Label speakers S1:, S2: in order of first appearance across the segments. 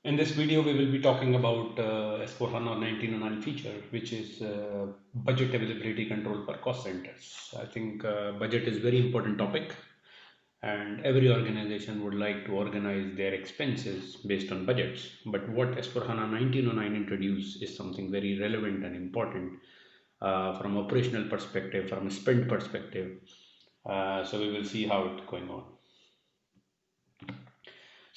S1: In this video, we will be talking about S/4HANA 1909 feature, which is budget availability control for cost centers. I think budget is very important topic, and every organization would like to organize their expenses based on budgets. But what S/4HANA 1909 introduced is something very relevant and important from operational perspective, from a spend perspective. So we will see how it's going on.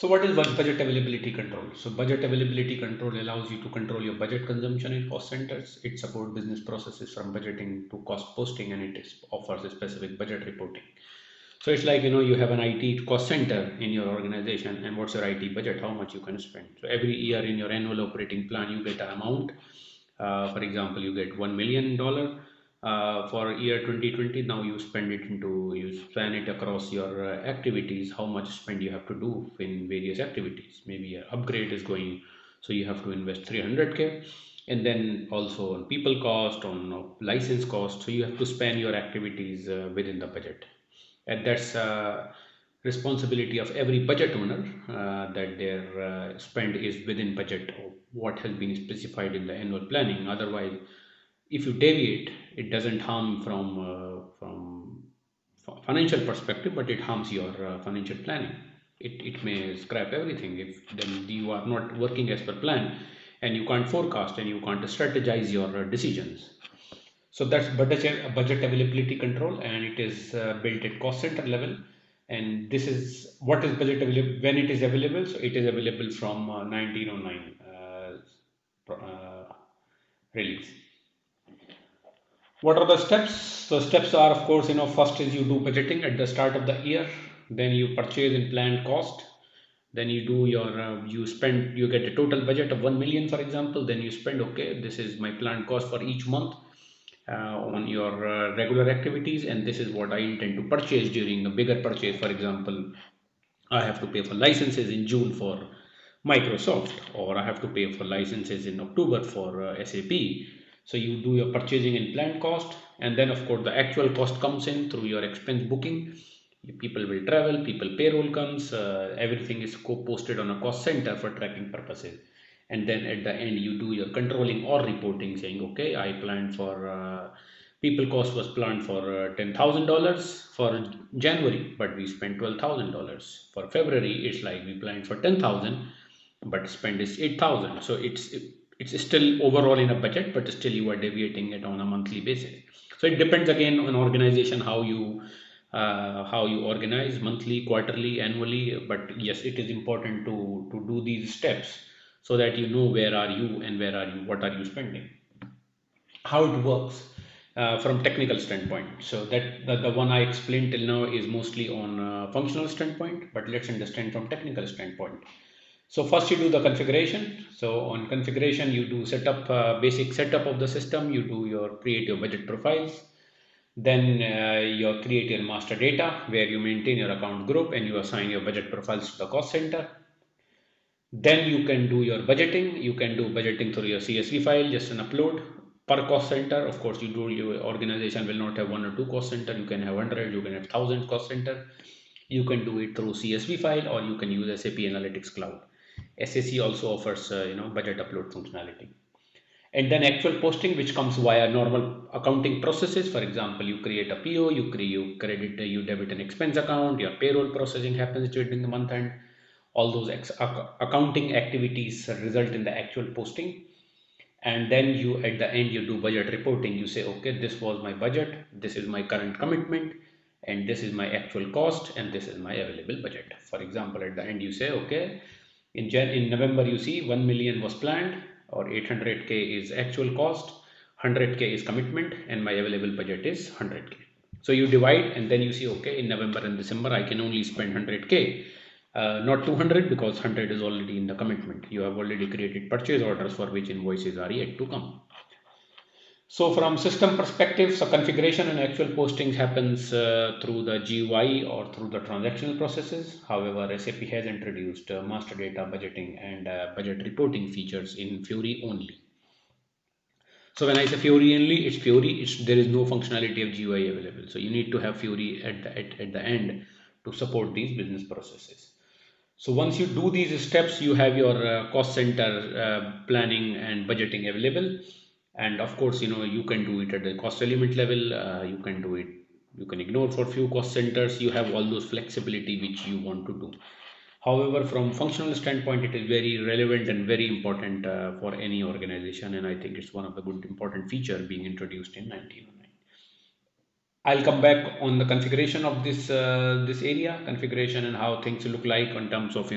S1: So what is budget availability control? So budget availability control allows you to control your budget consumption in cost centers. It supports business processes from budgeting to cost posting, and offers a specific budget reporting. So it's like, you have an IT cost center in your organization, and what's your IT budget, how much you can spend. So every year in your annual operating plan, you get an amount. For example, you get $1 million for year 2020. Now you span it across your activities, how much spend you have to do in various activities. Maybe an upgrade is going, so you have to invest 300K, and then also on people cost, on license cost. So you have to span your activities within the budget, and that's responsibility of every budget owner, that their spend is within budget or what has been specified in the annual planning. Otherwise, if you deviate, it doesn't harm from financial perspective, but it harms your financial planning. It may scrap everything if then you are not working as per plan, and you can't forecast and you can't strategize your decisions. So that's budget availability control, and it is built at cost center level. And this is what is budget available when it is available. So it is available from 1909 release. What are the steps? So steps are, of course, first is you do budgeting at the start of the year. Then you purchase and plan cost. Then you do your you get a total budget of 1 million, for example. Then you spend, okay, this is my planned cost for each month on your regular activities, and this is what I intend to purchase during a bigger purchase. For example, I have to pay for licenses in June for Microsoft, or I have to pay for licenses in October for SAP. So you do your purchasing and planned cost, and then of course the actual cost comes in through your expense booking. People will travel, people payroll comes, everything is posted on a cost center for tracking purposes. And then at the end you do your controlling or reporting, saying, okay, I planned for people cost was planned for $10,000 for January, but we spent $12,000. For February, it's like we planned for 10,000, but spend is 8,000. So it's still overall in a budget, but still you are deviating it on a monthly basis. So it depends again on organization how you organize monthly, quarterly, annually. But yes, it is important to do these steps so that you know where are you and what are you spending, how it works from technical standpoint. So that the one I explained till now is mostly on functional standpoint, but let's understand from technical standpoint. So first you do the configuration. So on configuration, you do basic setup of the system. You do create your budget profiles. Then you create your master data where you maintain your account group and you assign your budget profiles to the cost center. Then you can do your budgeting. You can do budgeting through your CSV file, just an upload per cost center. Of course, your organization will not have one or two cost center. You can have 100, you can have 1,000 cost center. You can do it through CSV file, or you can use SAP Analytics Cloud. SAC also offers budget upload functionality. And then actual posting, which comes via normal accounting processes. For example, you create a PO, you credit, you debit an expense account, your payroll processing happens during the month end. All those accounting activities result in the actual posting. And then at the end, you do budget reporting. You say, okay, this was my budget, this is my current commitment, and this is my actual cost, and this is my available budget. For example, at the end, you say, okay, in November, you see 1 million was planned, or 800K is actual cost, 100K is commitment, and my available budget is 100K. So you divide, and then you see, okay, in November and December, I can only spend 100K, not 200, because 100 is already in the commitment. You have already created purchase orders for which invoices are yet to come. So from system perspective, so configuration and actual postings happens through the GUI or through the transactional processes. However, SAP has introduced master data budgeting and budget reporting features in Fiori only. So when I say Fiori only, it's Fiori. There is no functionality of GUI available. So you need to have Fiori at the end to support these business processes. So once you do these steps, you have your cost center planning and budgeting available. And of course, you can do it at the cost element level. You can do it. You can ignore for few cost centers. You have all those flexibility which you want to do. However, from functional standpoint, it is very relevant and very important for any organization. And I think it's one of the good important feature being introduced in 1909. I'll come back on the configuration of this area, configuration and how things look like in terms of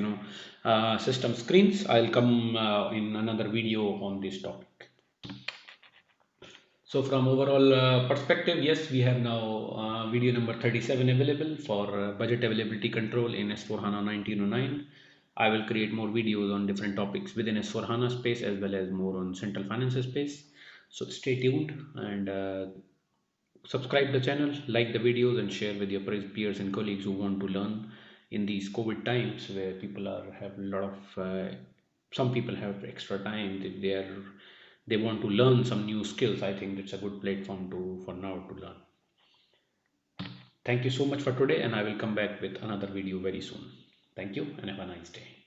S1: system screens. I'll come in another video on this topic. So from overall perspective, yes, we have now video number 37 available for budget availability control in S4HANA 1909. I will create more videos on different topics within S4HANA space as well as more on central finance space. So stay tuned and subscribe the channel, like the videos, and share with your peers and colleagues who want to learn in these COVID times where people have a lot of some people have extra time. They want to learn some new skills. I think it's a good platform to for now to learn. Thank you so much for today, and I will come back with another video very soon. Thank you, and have a nice day.